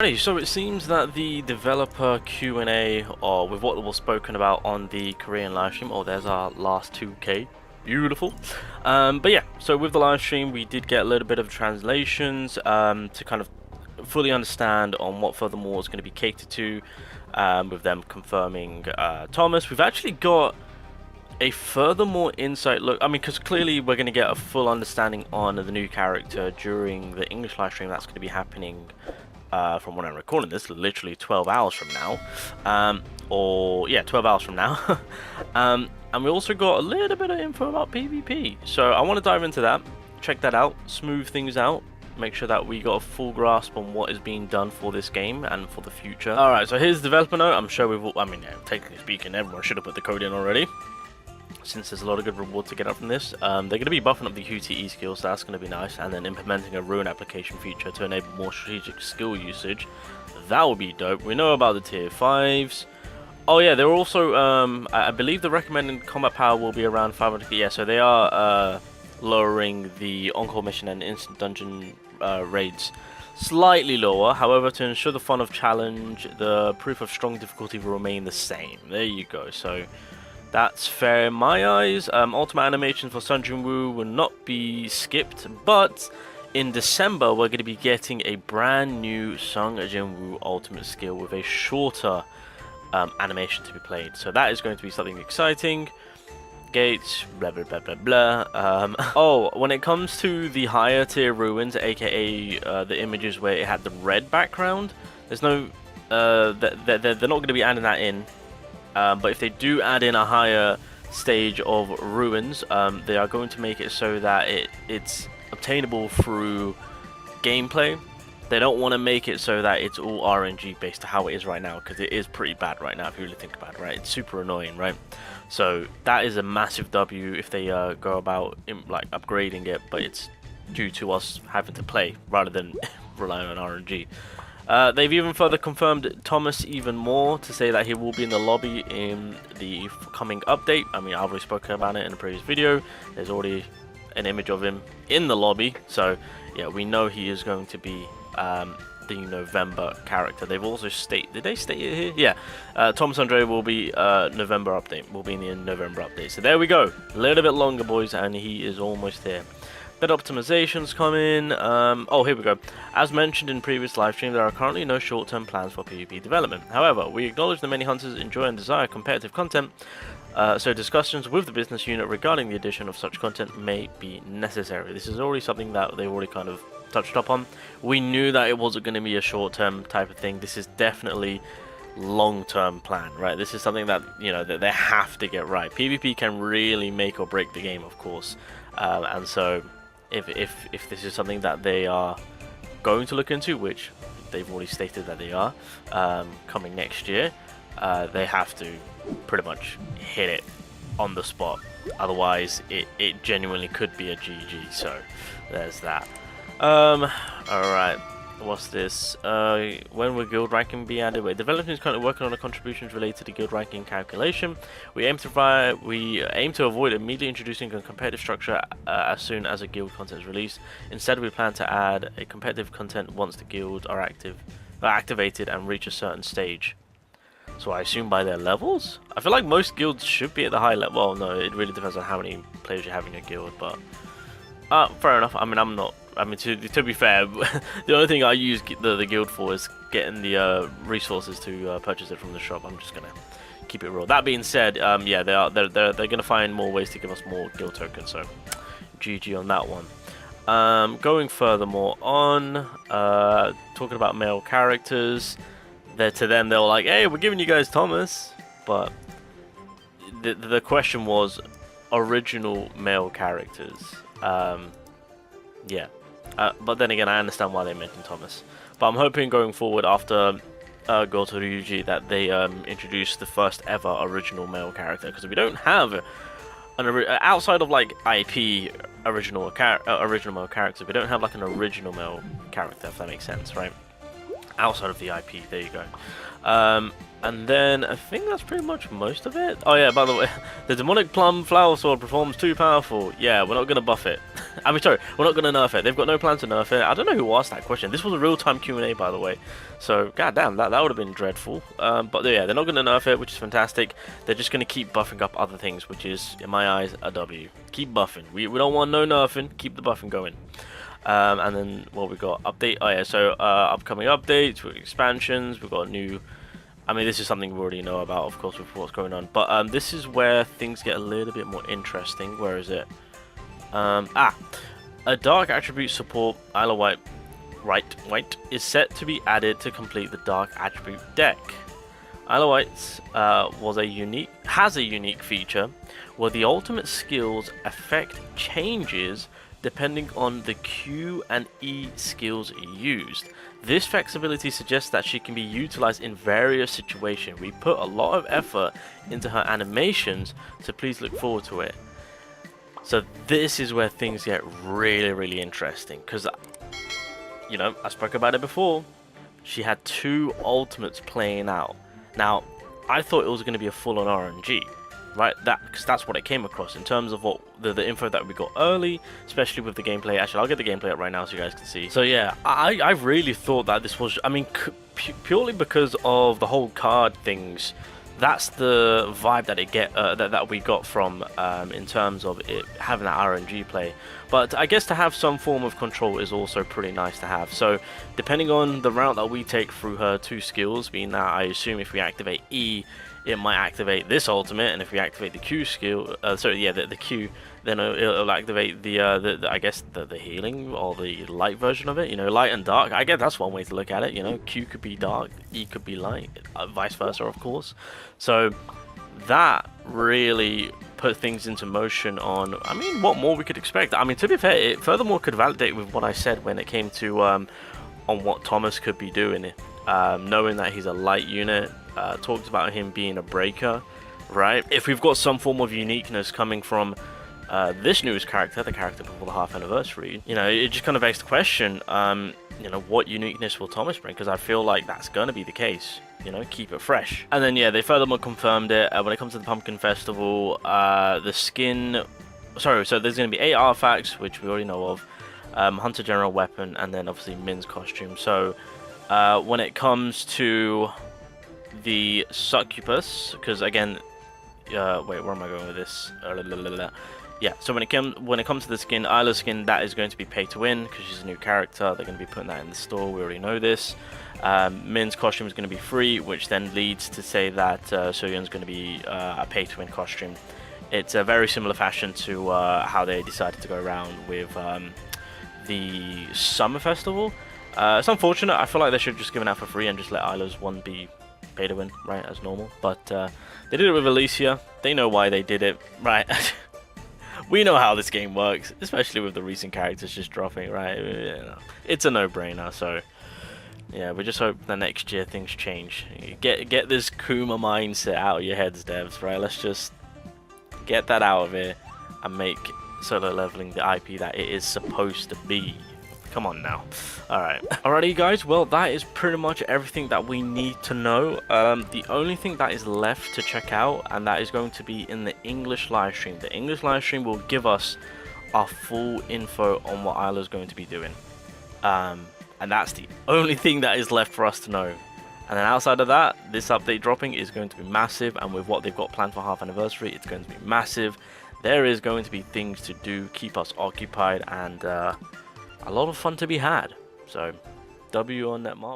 Okay, so it seems that the developer Q&A, or with what was spoken about on the Korean live stream, oh, there's our last 2K, beautiful. But yeah, so with the live stream, we did get a little bit of translations to kind of fully understand on what furthermore is going to be catered to, with them confirming Thomas. We've actually got a furthermore insight look. I mean, because clearly we're going to get a full understanding on the new character during the English live stream that's going to be happening from when I'm recording this, literally 12 hours from now, or yeah, 12 hours from now. And we also got a little bit of info about PvP, so I want to dive into that, check that out, smooth things out, make sure that we got a full grasp on what is being done for this game and for the future. Alright, so here's the developer note. I'm sure we've all, I mean, yeah, technically speaking, everyone should have put the code in already, since there's a lot of good reward to get out from this. They're going to be buffing up the QTE skills, so that's going to be nice, and then implementing a rune application feature to enable more strategic skill usage. That would be dope. We know about the tier 5s. Oh yeah, they're also, I believe the recommended combat power will be around 500. Yeah, so they are lowering the on-call mission and instant dungeon raids slightly lower. However, to ensure the fun of challenge, the proof of strong difficulty will remain the same. There you go. So that's fair in my eyes. Ultimate animation for Sun Jin-woo will not be skipped, but in December we're going to be getting a brand new Sun Jin-woo ultimate skill with a shorter animation to be played. So that is going to be something exciting. Gates, blah blah blah blah blah. Oh, when it comes to the higher tier ruins, aka the images where it had the red background, there's no, they're not going to be adding that in. But if they do add in a higher stage of ruins, they are going to make it so that it's obtainable through gameplay. They don't want to make it so that it's all RNG based to how it is right now, because it is pretty bad right now if you really think about it, right? It's super annoying, right? So that is a massive W if they go about like upgrading it, but it's due to us having to play rather than relying on RNG. They've even further confirmed Thomas even more to say that he will be in the lobby in the coming update. I mean, I've already spoken about it in a previous video. There's already an image of him in the lobby, so yeah, we know he is going to be the November character. They've also did they state it here? Yeah, Thomas Andre will be November update. Will be in the November update. So there we go. A little bit longer, boys, and he is almost here. Better optimizations come in. Oh, here we go. As mentioned in previous live stream, there are currently no short-term plans for PvP development. However, we acknowledge that many hunters enjoy and desire competitive content, so discussions with the business unit regarding the addition of such content may be necessary. This is already something that they've already kind of touched up on. We knew that it wasn't going to be a short-term type of thing. This is definitely long-term plan, right? This is something that, you know, that they have to get right. PvP can really make or break the game, of course, and so if this is something that they are going to look into, which they've already stated that they are, coming next year, they have to pretty much hit it on the spot. Otherwise, it genuinely could be a GG. So there's that. Alright, what's this? When will guild ranking be added? Wait, development is currently working on the contributions related to guild ranking calculation. We aim to avoid immediately introducing a competitive structure as soon as a guild content is released. Instead, we plan to add a competitive content once the guilds are activated and reach a certain stage. So I assume by their levels? I feel like most guilds should be at the high level. Well, no, it really depends on how many players you have in your guild, but fair enough. I mean, to be fair, the only thing I use the guild for is getting the resources to purchase it from the shop. I'm just gonna keep it real. That being said, yeah, they're gonna find more ways to give us more guild tokens. So, GG on that one. Going furthermore on, talking about male characters. To them, they were like, "Hey, we're giving you guys Thomas," but the question was original male characters. Yeah. But then again, I understand why they mentioned Thomas. But I'm hoping going forward after Goto Ryuji that they introduce the first ever original male character, because we don't have outside of like IP original male character, we don't have like an original male character, if that makes sense, right? outside of the IP. There you go. And then I think that's pretty much most of it. Oh yeah, by the way, the Demonic Plum Flower Sword performs too powerful. Yeah, we're not going to buff it. I mean, sorry, we're not going to nerf it. They've got no plan to nerf it. I don't know who asked that question. This was a real-time Q&A, by the way. So, goddamn, that would have been dreadful. But yeah, they're not going to nerf it, which is fantastic. They're just going to keep buffing up other things, which is, in my eyes, a W. Keep buffing. We don't want no nerfing. Keep the buffing going. And then what we got? Update. Oh yeah, so upcoming updates, expansions. We've got a new. I mean, this is something we already know about, of course, with what's going on. But this is where things get a little bit more interesting. Where is it? A dark attribute support, Isla White is set to be added to complete the dark attribute deck. Isla White has a unique feature where the ultimate skills effect changes depending on the Q and E skills used. This flexibility suggests that she can be utilized in various situations. We put a lot of effort into her animations, so please look forward to it. So this is where things get really, really interesting, because, you know, I spoke about it before. She had 2 ultimates playing out. Now, I thought it was going to be a full-on RNG. Right, because that's what it came across in terms of what the info that we got early, especially with the gameplay. Actually, I'll get the gameplay up right now so you guys can see. So yeah, I really thought that this was, I mean, purely because of the whole card things. That's the vibe that that we got from in terms of it having that RNG play. But I guess to have some form of control is also pretty nice to have. So depending on the route that we take through her 2 skills, being that I assume if we activate E, it might activate this ultimate, and if we activate the Q skill, the Q, then it'll activate I guess the healing or the light version of it. You know, light and dark. I guess that's one way to look at it. You know, Q could be dark, E could be light, vice versa, of course. So that really put things into motion on, I mean, what more we could expect. I mean, to be fair, it furthermore could validate with what I said when it came to on what Thomas could be doing, knowing that he's a light unit. Talked about him being a breaker, right? If we've got some form of uniqueness coming from this newest character, the character before the half anniversary, you know, it just kind of begs the question, you know, what uniqueness will Thomas bring? Because I feel like that's going to be the case. You know, keep it fresh. And then yeah, they furthermore confirmed it when it comes to the Pumpkin Festival. The skin, so there's going to be 8 artifacts, which we already know of. Hunter General weapon, and then obviously Min's costume. So when it comes to the succubus, because again, wait, where am I going with this? Yeah, so when it comes to the skin, Isla's skin, that is going to be pay to win because she's a new character. They're going to be putting that in the store. We already know this. Min's costume is going to be free, which then leads to say that Soyeon's going to be a pay to win costume. It's a very similar fashion to how they decided to go around with the Summer Festival. It's unfortunate. I feel like they should have just given out for free and just let Isla's one be pay to win, right, as normal. But they did it with Alicia. They know why they did it, right? We know how this game works, especially with the recent characters just dropping, right? You know, it's a no-brainer. So yeah, we just hope the next year things change. Get this Kuma mindset out of your heads, devs, right? Let's just get that out of here and make solo leveling the IP that it is supposed to be. Come on now. Alright. Alrighty guys, well that is pretty much everything that we need to know. The only thing that is left to check out, and that is going to be in the English live stream. The English live stream will give us our full info on what Isla's going to be doing. And that's the only thing that is left for us to know. And then outside of that, this update dropping is going to be massive, and with what they've got planned for half anniversary, it's going to be massive. There is going to be things to do, keep us occupied, and a lot of fun to be had. So, W on that mark.